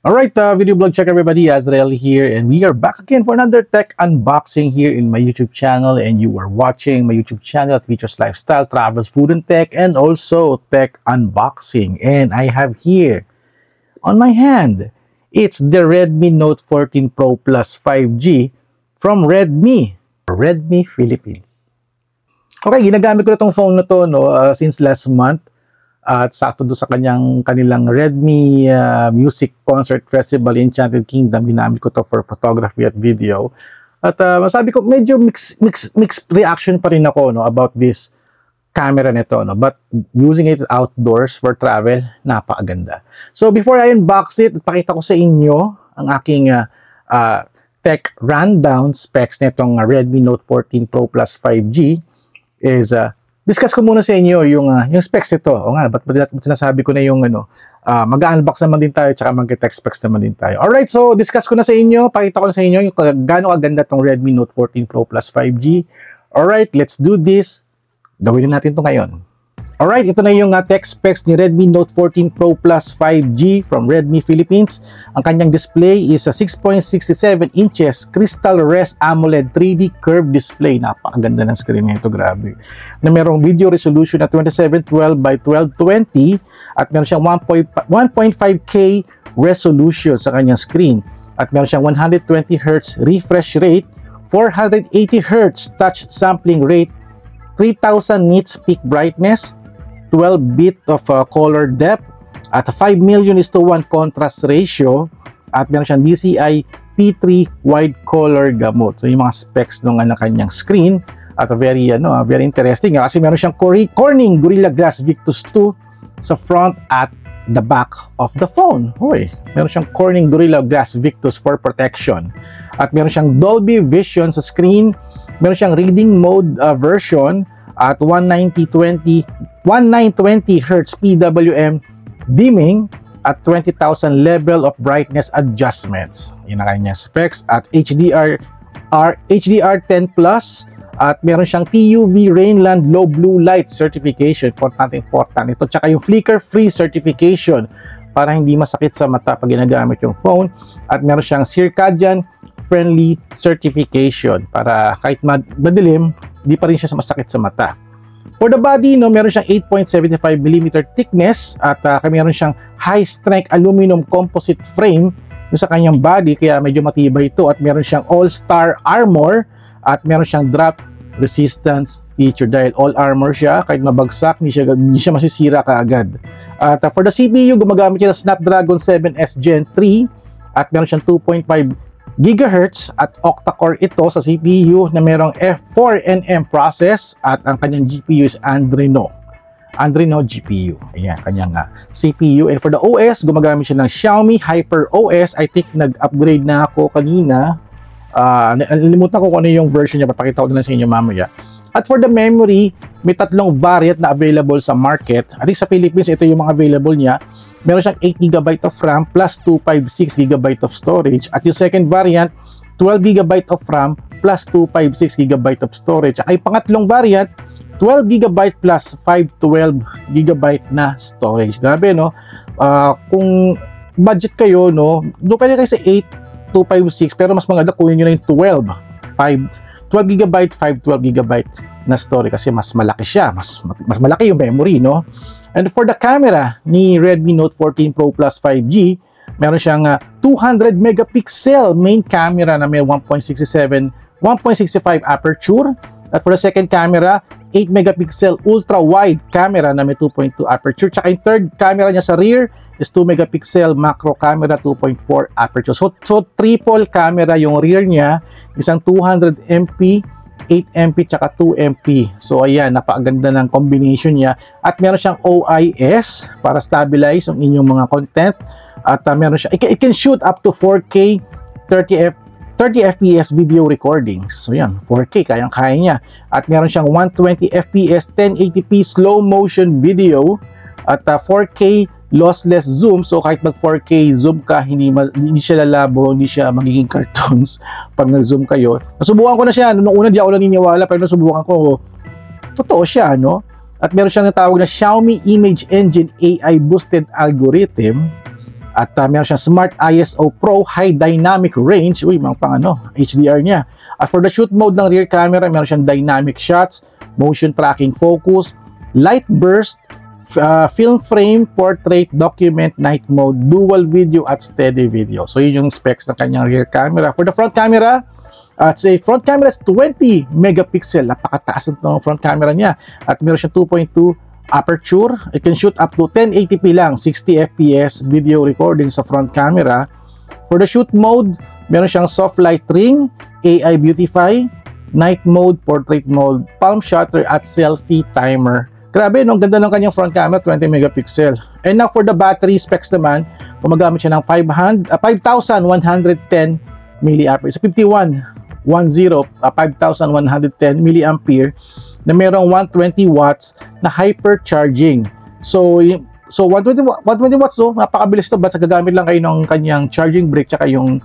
Alright, video blog check everybody, Azrael here, and we are back again for another tech unboxing here in my YouTube channel, and you are watching my YouTube channel that features lifestyle, travels, food and tech, and also tech unboxing. And I have here on my hand, it's the Redmi Note 14 Pro Plus 5G from Redmi Philippines. Okay, ginagamit ko na tong phone na to since last month. At sakto doon sa kanilang Redmi Music Concert Festival in Enchanted Kingdom, ginamit ko to for photography at video. At masabi ko medyo mixed reaction pa rin ako about this camera nito, but using it outdoors for travel, napakaganda. So before I unbox it, pakita ko sa inyo ang aking tech rundown specs nitong Redmi Note 14 Pro Plus 5G is discuss ko muna sa inyo yung specs nito. O nga, ba't sinasabi ko na yung mag-unbox naman din tayo, tsaka mag-tech specs naman din tayo. Alright, so discuss ko na sa inyo, pakita ko na sa inyo yung gaano kaganda tong Redmi Note 14 Pro Plus 5G. Alright, let's do this. Gawin na natin to ngayon. Alright, ito na yung tech specs ni Redmi Note 14 Pro Plus 5G from Redmi Philippines. Ang kanyang display is a 6.67 inches Crystal Res AMOLED 3D curved display. Napakaganda ng screen nito, grabe. Na merong video resolution na 2712 by 1220 at meron siyang 1.5K resolution sa kanyang screen. At meron siyang 120Hz refresh rate, 480Hz touch sampling rate, 3000 nits peak brightness, 12-bit of color depth, at 5 million is to 1 contrast ratio, at meron siyang DCI P3 wide color gamut. So yung mga specs ng kanyang screen, at very interesting kasi meron siyang Corning Gorilla Glass Victus 2 sa front at the back of the phone. Hoy, meron siyang Corning Gorilla Glass Victus for protection. At meron siyang Dolby Vision sa screen, meron siyang reading mode version at 1920 Hz PWM dimming at 20,000 level of brightness adjustments. Yun ang kanyang specs. At HDR10 Plus at meron siyang TUV Rainland Low Blue Light certification. Important ito. Tsaka yung flicker free certification para hindi masakit sa mata pag ginagamit yung phone. At meron siyang circadian friendly certification para kahit madilim, di pa rin siya masakit sa mata. For the body, meron siyang 8.75mm thickness at meron siyang high strength aluminum composite frame sa kanyang body, kaya medyo matibay ito. At meron siyang all-star armor at meron siyang drop resistance feature dahil all armor siya, kahit mabagsak hindi siya masisira kaagad. At for the CPU, gumagamit siya ng Snapdragon 7S Gen 3 at meron siyang 2.5 GHz at octa-core ito sa CPU na merong F4nm process at ang kanyang GPU is Adreno GPU. Ayan, kanyang CPU. And for the OS, gumagamit siya ng Xiaomi Hyper OS. I think nag-upgrade na ako kanina. Nalimutan ko kung ano yung version niya. Papakita ko na lang sa inyo mamaya. At for the memory, may tatlong variant na available sa market. At sa Philippines, ito yung mga available niya. Meron siyang 8GB of RAM plus 256GB of storage. At yung second variant, 12GB of RAM plus 256GB of storage. At yung pangatlong variant, 12GB plus 512GB na storage. Grabe, no? Kung budget kayo, pwede kayo sa 8, 256, pero mas maganda kunin nyo na yung 12GB, 512GB na storage kasi mas malaki siya. Mas malaki yung memory, no? And for the camera ni Redmi Note 14 Pro Plus 5G, meron siyang 200 megapixel main camera na may 1.65 aperture. At for the second camera, 8 megapixel ultra wide camera na may 2.2 aperture. Tsaka yung third camera niya sa rear is 2 megapixel macro camera 2.4 aperture. So triple camera yung rear niya, isang 200MP, 8MP tsaka 2MP. So ayan, napakaganda ng combination niya. At meron siyang OIS para stabilize ang inyong mga content. At meron siya, it can shoot up to 4K 30 FPS video recordings. So yan, 4K kayang-kaya niya. At meron siyang 120 FPS 1080p slow motion video at 4K lossless zoom. So kahit mag 4K zoom ka, hindi siya lalabo, hindi siya magiging cartoons pag nag-zoom kayo. Nasubukan ko na siya. Noong una di ako naniniwala, pero nasubukan ko, totoo siya, At meron siyang natawag na Xiaomi Image Engine AI Boosted Algorithm At meron siyang Smart ISO Pro High Dynamic Range. Uy, mga pang ano, HDR niya. At for the shoot mode ng rear camera, meron siyang dynamic shots, motion tracking focus, light burst, film frame, portrait, document, night mode, dual video at steady video. So yun yung specs ng kanyang rear camera. For the front camera, front camera is 20 megapixel. Napakataas ng front camera niya. At meron siyang 2.2 aperture. It can shoot up to 1080p lang, 60 fps video recording sa front camera. For the shoot mode, meron siyang soft light ring, AI beautify, night mode, portrait mode, palm shutter at selfie timer. Grabe, no? Ang ganda ng kanyang front camera, 20 megapixel. And now for the battery specs naman, gumagamit siya ng 5,110 mAh. So 5110, 5,110 mAh na merong 120 watts na hypercharging. So 120 watts, so napakabilis to. Basta gagamit lang kayo ng kanyang charging brick tsaka yung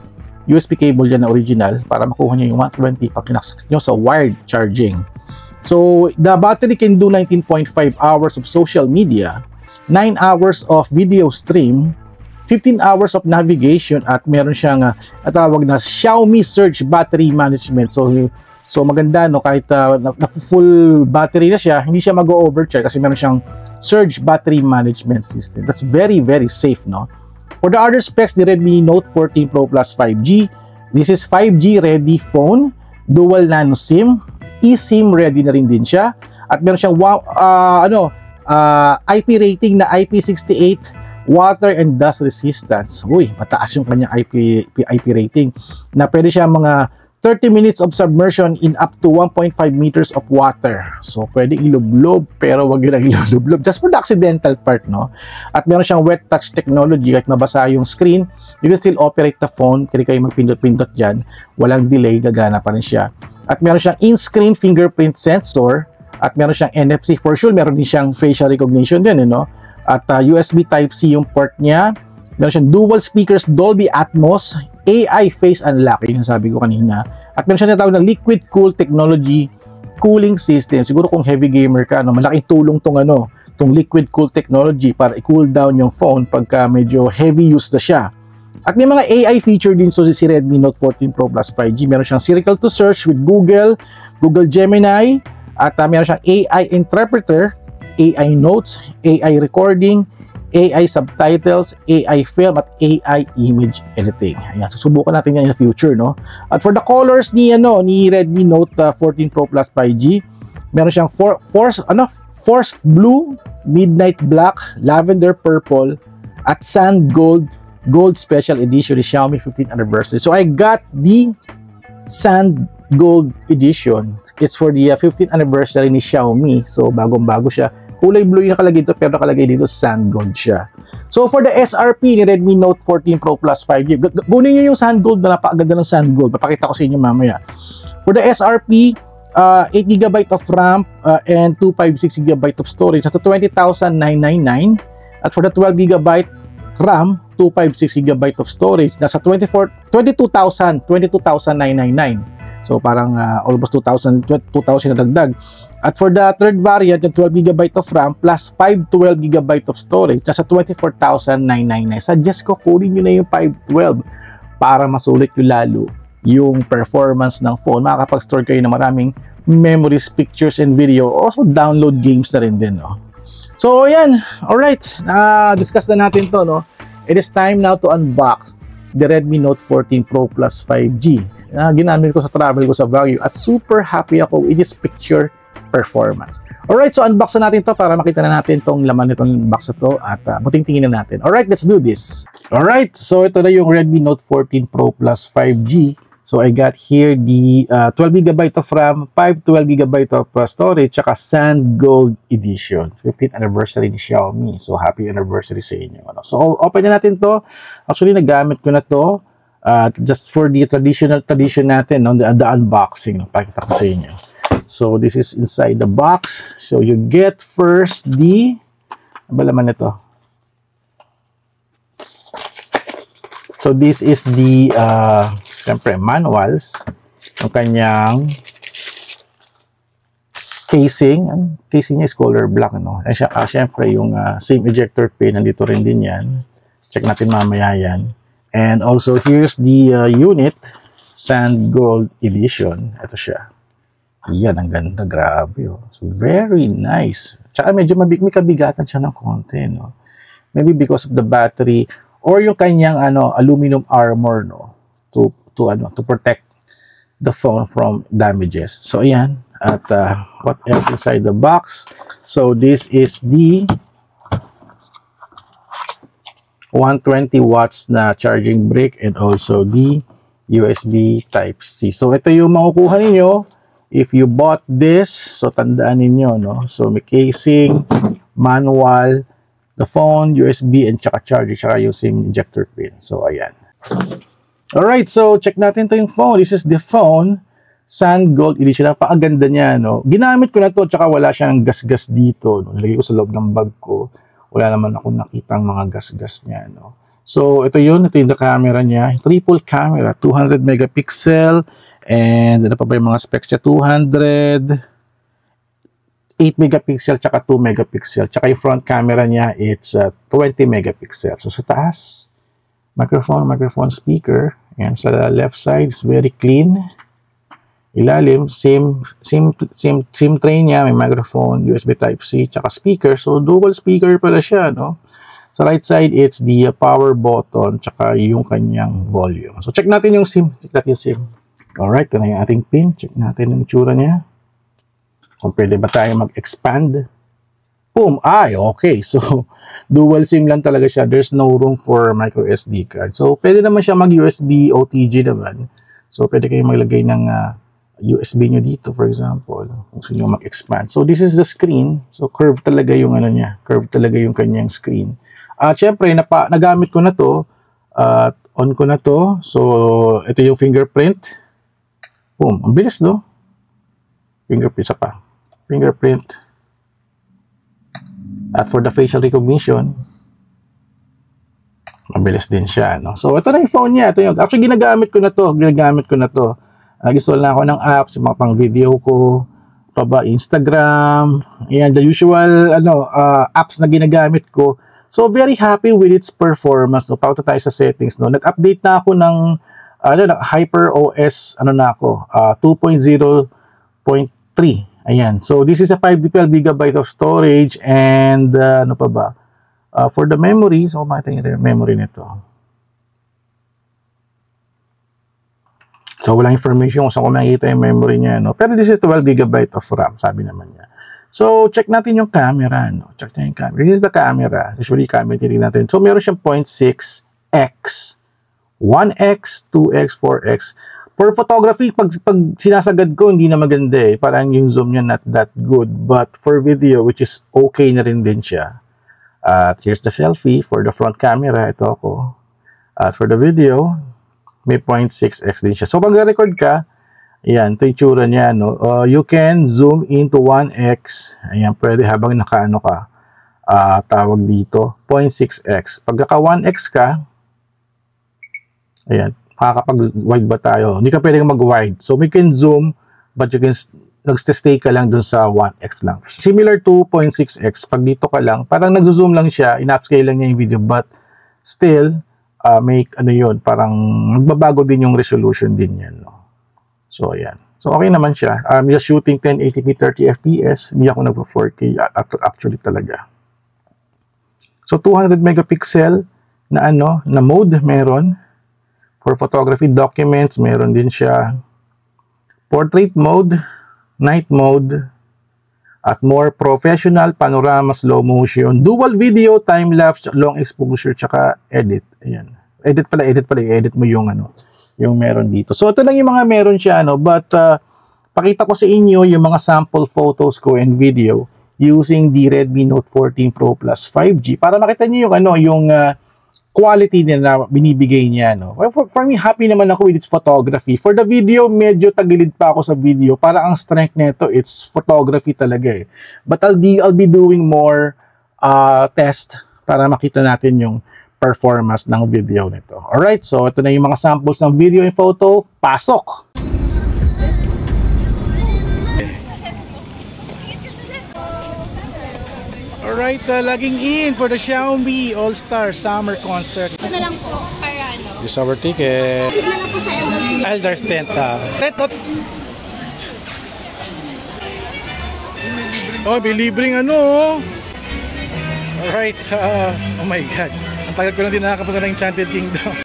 USB cable dyan na original para makuha nyo yung 120 pag kinaksak nyo sa wired charging. So the battery can do 19.5 hours of social media, 9 hours of video stream, 15 hours of navigation, at meron siyang tawag na Xiaomi Surge Battery Management. So maganda, no, kahit na full battery na siya, hindi siya mag-overcharge kasi meron siyang Surge Battery Management System. That's very, very safe, no? For the other specs, the Redmi Note 14 Pro Plus 5G. This is 5G ready phone, dual nano SIM, eSIM ready na rin din siya. At meron siyang IP rating na IP68, water and dust resistance. Uy, mataas yung kanyang IP rating na pwede siya mga 30 minutes of submersion in up to 1.5 meters of water. So, pwede ilublob, pero wag yun ang ilublob. Just for the accidental part, no? At meron siyang wet touch technology. Kahit mabasa yung screen, you can still operate the phone. Kaya kayo magpindot-pindot dyan. Walang delay, gagana pa rin siya. At meron siyang in-screen fingerprint sensor. At meron siyang NFC. For sure, meron din siyang facial recognition din, no? At USB Type-C yung port niya. Meron siyang dual speakers, Dolby Atmos, AI face unlock, yun yung sabi ko kanina. At meron siya natawag ng liquid cool technology cooling system. Siguro kung heavy gamer ka, no, malaking tulong tong liquid cool technology para i-cool down yung phone pagka medyo heavy use na siya. At may mga AI feature din so si Redmi Note 14 Pro Plus 5G. Meron siyang circle to search with Google Gemini, at meron siyang AI interpreter, AI notes, AI recording, AI subtitles, AI film, at AI image editing. Ayan, susubukan natin yan in the future, no? At for the colors ni Redmi Note 14 Pro Plus 5G, meron siyang forest blue, midnight black, lavender purple, at sand gold special edition ni Xiaomi 15th anniversary. So I got the sand gold edition. It's for the 15th anniversary ni Xiaomi. So bagong-bago siya. Kulay blue yung nakalagay dito, pero nakalagay dito sand gold siya. So for the SRP ni Redmi Note 14 Pro Plus 5G, kunin nyo yung sand gold, na napakaganda ng sand gold. Papakita ko sa inyo mamaya. For the SRP, 8GB of RAM and 256GB of storage. Nasa 20,999. At for the 12GB RAM, 256GB of storage. Nasa 22,999. So parang almost 2,000 na dagdag. At for the third variant, yung 12GB of RAM plus 512GB of storage, nasa 24,999. Suggest ko, kunin nyo na yung 512 para masulit yung lalo yung performance ng phone. Makakapag-store kayo ng maraming memories, pictures, and video. Also, download games na rin din, no? So, yan. Alright. Discuss na natin to, no? It is time now to unbox the Redmi Note 14 Pro Plus 5G. Ginamit ko sa travel ko sa Baguio at super happy ako with this picture performance. Alright, so unbox na natin to para makita na natin tong laman nitong box na to at buting-tingin na natin. Alright, let's do this. Alright, so ito na yung Redmi Note 14 Pro Plus 5G. So I got here the 12GB of RAM, 512GB of storage, tsaka Sand Gold Edition. 15th anniversary ni Xiaomi. So happy anniversary sa inyo. So open na natin to. Actually, nagamit ko na to just for the tradition natin, no? the unboxing. No? Pakita ko sa inyo. So this is inside the box. So you get first the balaman nito. So this is the siyempre manuals ng kanyang casing. Casing niya is color black, no? Siyempre yung SIM ejector pin nandito rin din yan. Check natin mamaya yan. And also, here's the unit, Sand Gold Edition. Ito siya. Yan, ang ganda. Grabe, oh. So, very nice. Tsaka medyo may kabigatan siya ng konti, no? Maybe because of the battery or yung kanyang aluminum armor, no, to protect the phone from damages. So ayan, at what else inside the box? So this is the 120 watts na charging brick and also the USB Type-C. So ito yung makukuha ninyo if you bought this. So tandaan ninyo, no? So may casing, manual, the phone, USB, and tsaka charger, tsaka yung SIM ejector pin. So, ayan. Alright, so check natin to yung phone. This is the phone, Sand Gold Edition. Napakaganda niya, no? Ginamit ko na to, tsaka wala siyang gas-gas dito. No? Nilagay ko sa loob ng bag ko. Wala naman ako nakitang mga gas-gas niya, no? So, ito yun. Ito yung camera niya. Triple camera, 200 megapixel. And ano pa ba yung mga specs niya? 8 megapixel tsaka 2 megapixel. Tsaka yung front camera niya, it's 20 megapixel. So sa taas, microphone speaker. And sa left side, it's very clean. Ilalim, same tray niya. May microphone, USB Type-C, tsaka speaker. So dual speaker pala siya, no? Sa right side, it's the power button, tsaka yung kanyang volume. So check natin yung SIM. Check natin yung SIM. Alright, ito na yung ating pin. Check natin yung tsura niya. Kung pwede ba tayo mag-expand. Boom! Ay, okay. So, dual SIM lang talaga siya. There's no room for micro SD card. So, pwede naman siya mag-USB OTG naman. So, pwede kayong maglagay ng USB nyo dito, for example. Kung gusto nyo mag-expand. So, this is the screen. So, curved talaga yung niya. Curved talaga yung kanyang screen. Siyempre, nagamit ko na to. On ko na to. So, ito yung fingerprint. Boom! Ang bilis, no? Fingerprint, isa pa. Fingerprint. At for the facial recognition, mabilis din siya, no? So, ito na yung phone niya. Ito yung, actually, ginagamit ko na to. Nag-install na ako ng apps, yung mga pang video ko, Instagram, ayan, the usual, apps na ginagamit ko. So, very happy with its performance. So, pauta tayo sa settings, no? Nag-update na ako ng, HyperOS, 2.0.3. Ayan. So, this is a 512 GB of storage and ano pa ba? For the memory, so makita nyo yung memory nito. So, walang information kung saan ko makikita yung memory niya, no? Pero this is 12 GB of RAM, sabi naman niya. So, check natin yung camera, no? Check natin yung camera. This is the camera. Usually, camera titignan natin. So, meron siyang 0.6x, 1x, 2x, 4x. For photography, pag sinasagad ko, hindi na maganda eh. Parang yung zoom niya not that good. But for video, which is okay na rin din siya. At here's the selfie for the front camera. Ito ako. At for the video, may 0.6x din siya. So, pag record ka, ayan, ito yung tsura niya, no? You can zoom into 1x. Ayan, pwede habang nakaano ka. Tawag dito, 0.6x. Pag naka 1x ka, ayan, makakapag-wide ba tayo? Hindi ka pwedeng mag-wide. So, we can zoom, but you can nag-stay ka lang dun sa 1x lang. Similar to 0.6x. Pag dito ka lang, parang nag-zoom lang siya, in-upscale lang niya yung video, but still, make ano yun, parang magbabago din yung resolution din yan, no? So, ayan. So, okay naman siya. I'm just shooting 1080p 30 fps. Hindi ako nag-4K actually talaga. So, 200 megapixel na na mode meron. For photography documents, meron din siya portrait mode, night mode, at more professional, panorama, slow motion, dual video, time-lapse, long exposure, tsaka edit. Ayan. Edit mo yung yung meron dito. So, ito lang yung mga meron siya, but pakita ko sa inyo yung mga sample photos ko and video using the Redmi Note 14 Pro Plus 5G para makita niyo yung quality din na binibigay niya, no? Well, for me, happy naman ako with its photography. For the video, medyo tagilid pa ako sa video. Para ang strength nito, it's photography talaga eh. But I'll be doing more test para makita natin yung performance ng video nito. Alright, so ito na yung mga samples ng video and photo. Pasok! Alright, logging in for the Xiaomi All-Star Summer Concert. Ito na lang po para ano. Use our ticket. Ito na lang po sa Elders tent. Oh, may libreng ano. Alright, oh my god. Ang tagal ko lang din nakakapunta ng Enchanted Kingdom.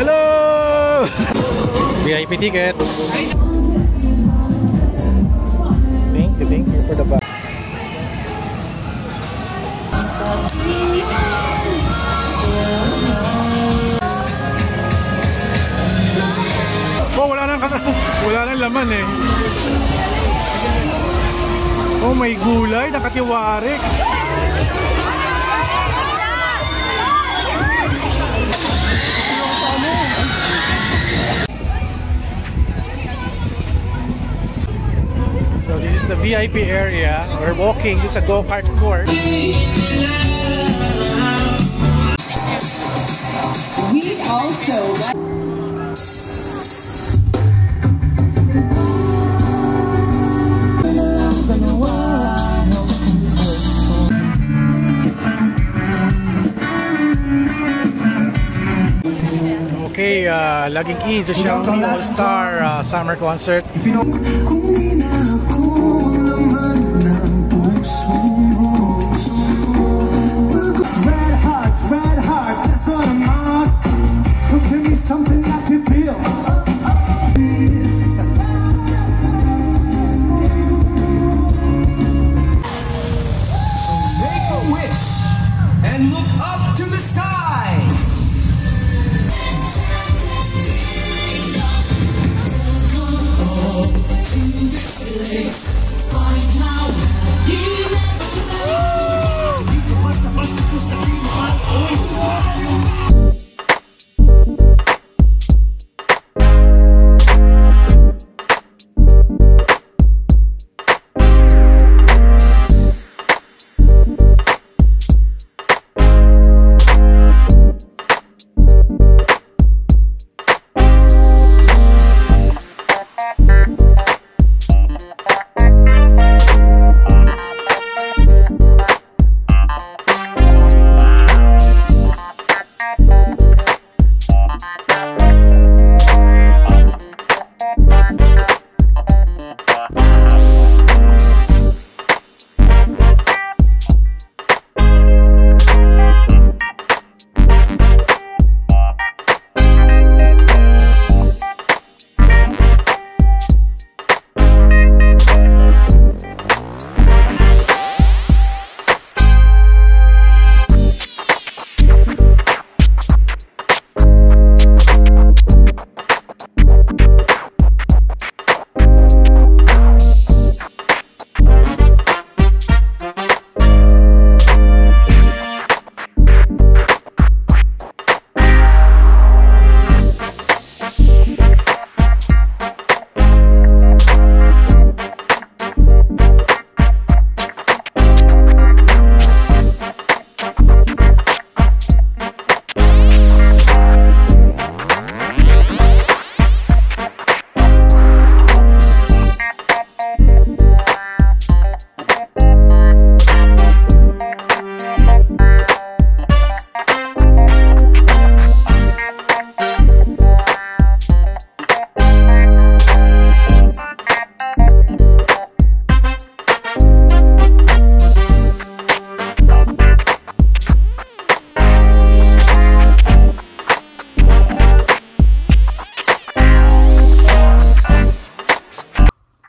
Hello! VIP tickets. Thank you for the back. Oh, wala nang laman eh. Oh, may gulay, nakatiwarik. So this is the VIP area. We're walking to sa go-kart court. We also Okay, logging in to Xiaomi All-Star Summer Concert. Red hearts, that's what I'm on. Come give me something I can feel. Make a wish and look up to the sky.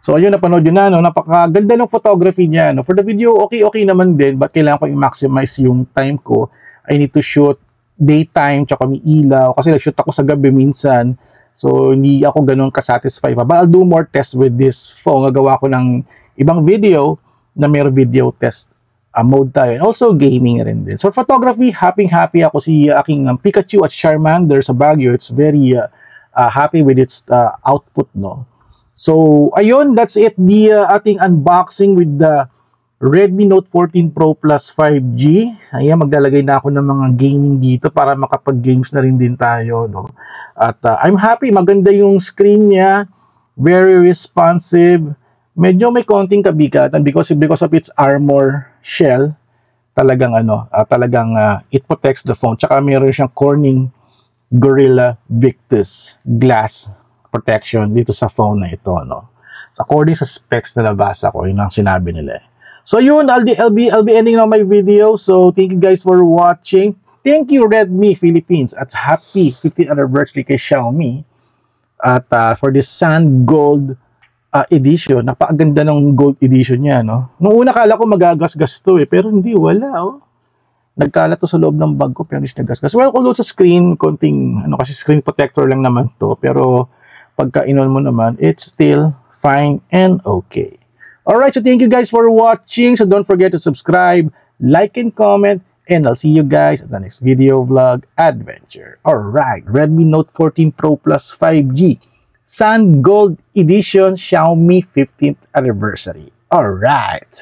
So ayun, napanood yun na, no? Napakaganda ng photography niya, no? For the video, okay naman din, but kailangan ko i-maximize yung time ko. I need to shoot daytime, tsaka may ilaw, kasi nag-shoot ako sa gabi minsan, so hindi ako ganun kasatisfy pa. But I'll do more tests with this phone. Gagawa ko ng ibang video na may video test mode tayo. And also gaming rin din. So photography, happy ako. Si aking Pikachu at Charmander sa Baguio, it's very happy with its output, no? So ayun, that's it, the ating unboxing with the Redmi Note 14 Pro Plus 5G. Ayan, maglalagay na ako ng mga gaming dito para makapag-games na rin din tayo, no? At I'm happy, maganda yung screen niya, very responsive. Medyo may konting kabigatan because of its armor shell. Talagang it protects the phone. Tsaka meron siyang Corning Gorilla Victus glass protection dito sa phone na ito, no? So, according sa specs na nabasa ko, yun ang sinabi nila. So yun, I'll be ending now my video. So thank you guys for watching. Thank you Redmi Philippines at happy 15th anniversary kay Xiaomi. At for this Sun Gold edition, napakaganda ng gold edition niya, no? Nung una kala ko magagasgas to pero hindi, wala, oh. Nagkalat to sa loob ng bag ko pero hindi nagasgas. Well, kung sa screen, konting kasi screen protector lang naman to, pero pagka inon mo naman, it's still fine and okay. Alright, so thank you guys for watching. So don't forget to subscribe, like, and comment. And I'll see you guys at the next video vlog adventure. Alright, Redmi Note 14 Pro Plus 5G Sun Gold Edition Xiaomi 15th anniversary. Alright.